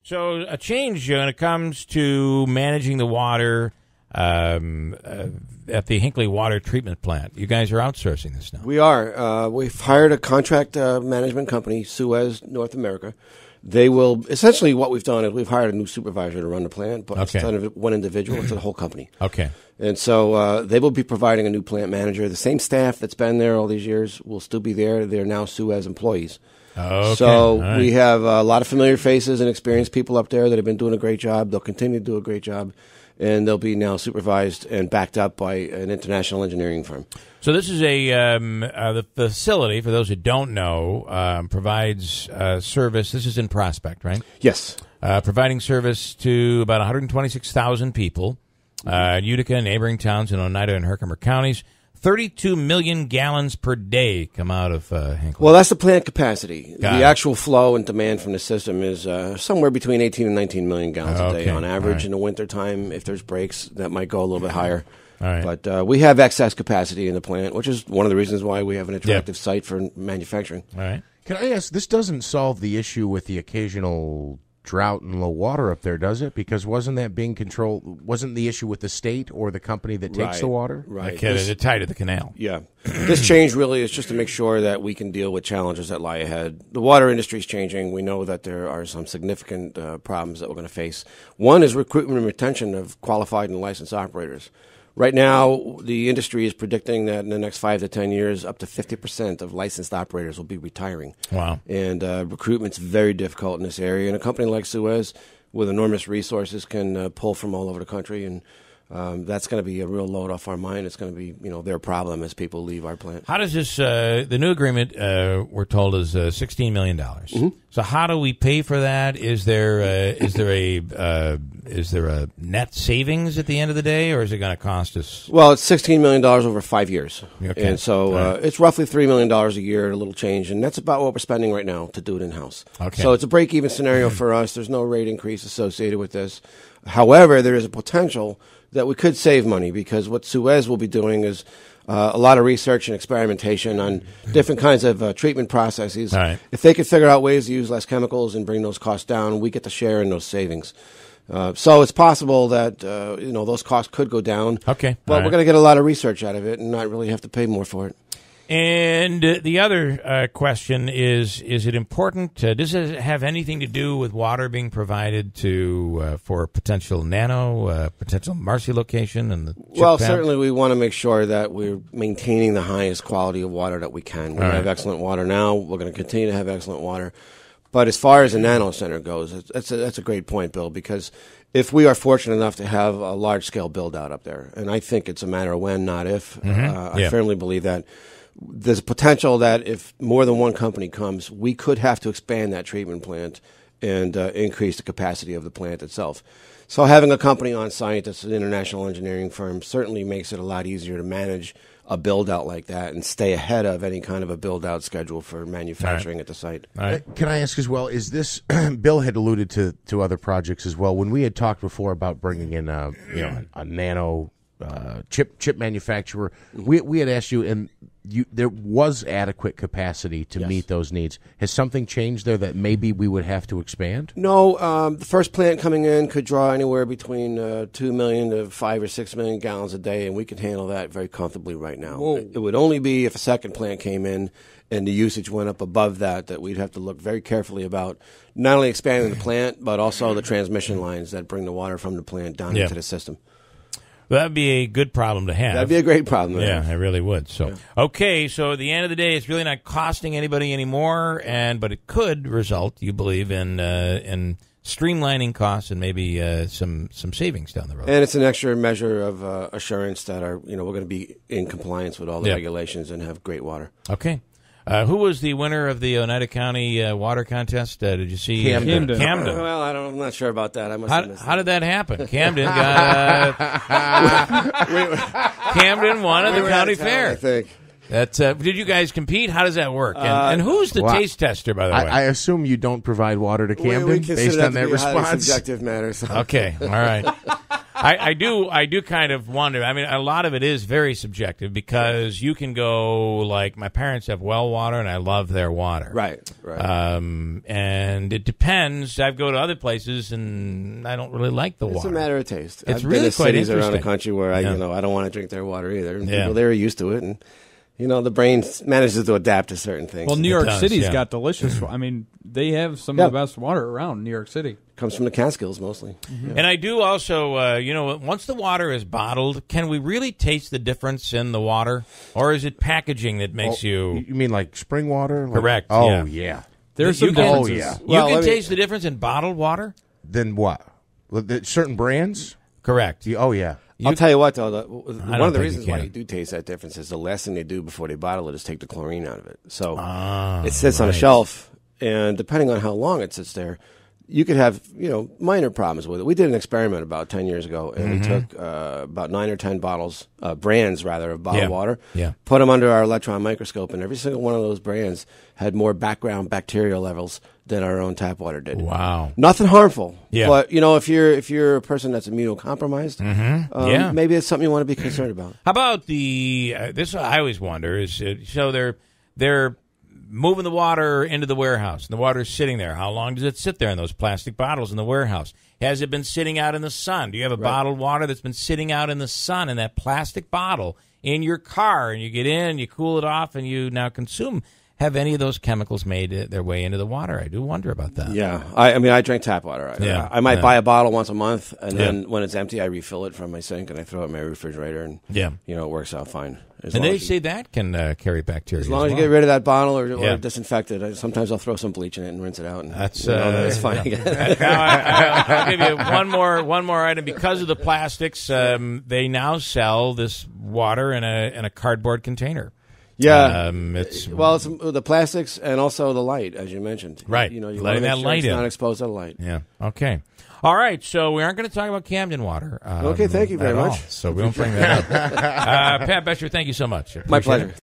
So a change when it comes to managing the water at the Hinckley Water Treatment Plant. You guys are outsourcing this now. We are. We've hired a contract management company, SUEZ North America. They will essentially what we've done is we've hired a new supervisor to run the plant, but instead of one individual, it's the whole company. Okay. And so they will be providing a new plant manager. The same staff that's been there all these years will still be there. They're now SUEZ employees. Okay. So we have a lot of familiar faces and experienced people up there that have been doing a great job. They'll continue to do a great job, and they'll be now supervised and backed up by an international engineering firm. So this is the facility, for those who don't know, provides service. This is in Prospect, right? Yes. Providing service to about 126,000 people, Utica, neighboring towns in Oneida and Herkimer counties. 32 million gallons per day come out of Hinckley. Well, that's the plant capacity. Got the it. actual flow and demand from the system is somewhere between 18 and 19 million gallons a day on average. Right. In the wintertime, if there's breaks, that might go a little bit higher. All right. But we have excess capacity in the plant, which is one of the reasons why we have an attractive site for manufacturing. All right. Can I ask, this doesn't solve the issue with the occasional drought and low water up there, does it? Because wasn't that being controlled? Wasn't the issue with the state or the company that takes the water? Right. They're tied to the canal. Yeah. This change really is just to make sure that we can deal with challenges that lie ahead. The water industry is changing. We know that there are some significant problems that we're going to face. One is recruitment and retention of qualified and licensed operators. Right now, the industry is predicting that in the next 5 to 10 years, up to 50% of licensed operators will be retiring. Wow. And recruitment's very difficult in this area. And a company like SUEZ, with enormous resources, can pull from all over the country. And that's going to be a real load off our mind. It's going to be, their problem as people leave our plant. How does this, the new agreement, we're told, is $16 million. Mm-hmm. So how do we pay for that? Is there a net savings at the end of the day, or is it going to cost us? Well, it's $16 million over 5 years. Okay. And so it's roughly $3 million a year, a little change. And that's about what we're spending right now to do it in-house. Okay. So it's a break-even scenario for us. There's no rate increase associated with this. However, there is a potential that we could save money, because what SUEZ will be doing is a lot of research and experimentation on different kinds of treatment processes. All right. If they could figure out ways to use less chemicals and bring those costs down, we get to share in those savings. So it's possible that those costs could go down. Okay. But we're going to get a lot of research out of it and not really have to pay more for it. And the other question is it important? Does it have anything to do with water being provided to for potential potential Marcy location? And certainly we want to make sure that we're maintaining the highest quality of water that we can. We have excellent water now. We're going to continue to have excellent water. But as far as the nano center goes, that's a great point, Bill, because if we are fortunate enough to have a large-scale build-out up there, and I think it's a matter of when, not if, I firmly believe that, there's a potential that if more than one company comes, we could have to expand that treatment plant and increase the capacity of the plant itself. So having a company on site that's an international engineering firm certainly makes it a lot easier to manage a build-out like that and stay ahead of any kind of a build-out schedule for manufacturing at the site. Can I ask as well, is this, Bill had alluded to other projects as well. When we had talked before about bringing in a nano chip manufacturer, we had asked you, and there was adequate capacity to meet those needs. Has something changed there that maybe we would have to expand? No, the first plant coming in could draw anywhere between 2 million to 5 or 6 million gallons a day, and we can handle that very comfortably right now. It would only be if a second plant came in and the usage went up above that we'd have to look very carefully about not only expanding the plant, but also the transmission lines that bring the water from the plant down into the system. Well, that'd be a good problem to have. That'd be a great problem to have. Yeah, it really would. So, okay, so at the end of the day, it's really not costing anybody anymore, but it could result, you believe, in streamlining costs and maybe some savings down the road. And it's an extra measure of assurance that we're going to be in compliance with all the regulations and have great water. Okay. Who was the winner of the Oneida County water contest? Did you see? Camden. Well, I'm not sure about that. I must have missed how did that happen? Camden got Camden won at the county fair. I think. Did you guys compete? How does that work? And who's the taste tester, by the way? I assume you don't provide water to Camden we based on that response. Subjective matter. So. Okay, all right. I do kind of wonder. I mean, a lot of it is very subjective because you can go like my parents have well water, and I love their water. Right. And it depends. I go to other places, and I don't really like the water. It's a matter of taste. It's I've really been to quite cities around the interesting. country where I don't want to drink their water either. And Yeah. people there are used to it, and the brain manages to adapt to certain things. Well, New York does, City's yeah. got delicious. I mean, they have some Yeah. of the best water around New York City. Comes from the Catskills mostly. And I do also, once the water is bottled, can we really taste the difference in the water, or is it packaging that makes you? You mean like spring water? Like, Correct, Oh yeah. yeah. There's You some can- differences. yeah. You Well, can let me- taste the difference in bottled water. Then what? Certain brands? Correct. Oh yeah. I'll tell you what, though, one don't of the think reasons you why can. you do taste that difference is the last thing they do before they bottle it is take the chlorine out of it. So Ah, it sits on a right. shelf, and depending on how long it sits there, you could have minor problems with it. We did an experiment about 10 years ago, and we took about 9 or 10 bottles, brands rather, of bottled Yeah. water, Yeah. put them under our electron microscope, and every single one of those brands had more background bacterial levels than our own tap water did. Wow. Nothing harmful. Yeah. But if you're a person that's immunocompromised, Yeah. maybe it's something you want to be concerned about. How about this? I always wonder is so they're moving the water into the warehouse, and the water is sitting there. How long does it sit there in those plastic bottles in the warehouse? Has it been sitting out in the sun? Do you have a bottled water that's been sitting out in the sun in that plastic bottle in your car, and you get in, you cool it off, and you now consume? Have any of those chemicals made their way into the water? I do wonder about that. Yeah, I drink tap water. I might buy a bottle once a month, and then when it's empty, I refill it from my sink and I throw it in my refrigerator, and it works out fine. And they say that can carry bacteria. As long as you get rid of that bottle or disinfect it. Sometimes I'll throw some bleach in it and rinse it out. And that's fine again. I'll give you one more item. Because of the plastics, they now sell this water in a cardboard container. Yeah, it's the plastics and also the light, as you mentioned. Right. You Letting want to that make sure light it's in. not exposed to the light. Yeah. Okay. All right. So we aren't going to talk about Camden water. Okay. Thank you very at all. much. So we won't bring that up. Pat Becher, thank you so much. My Appreciate pleasure. it.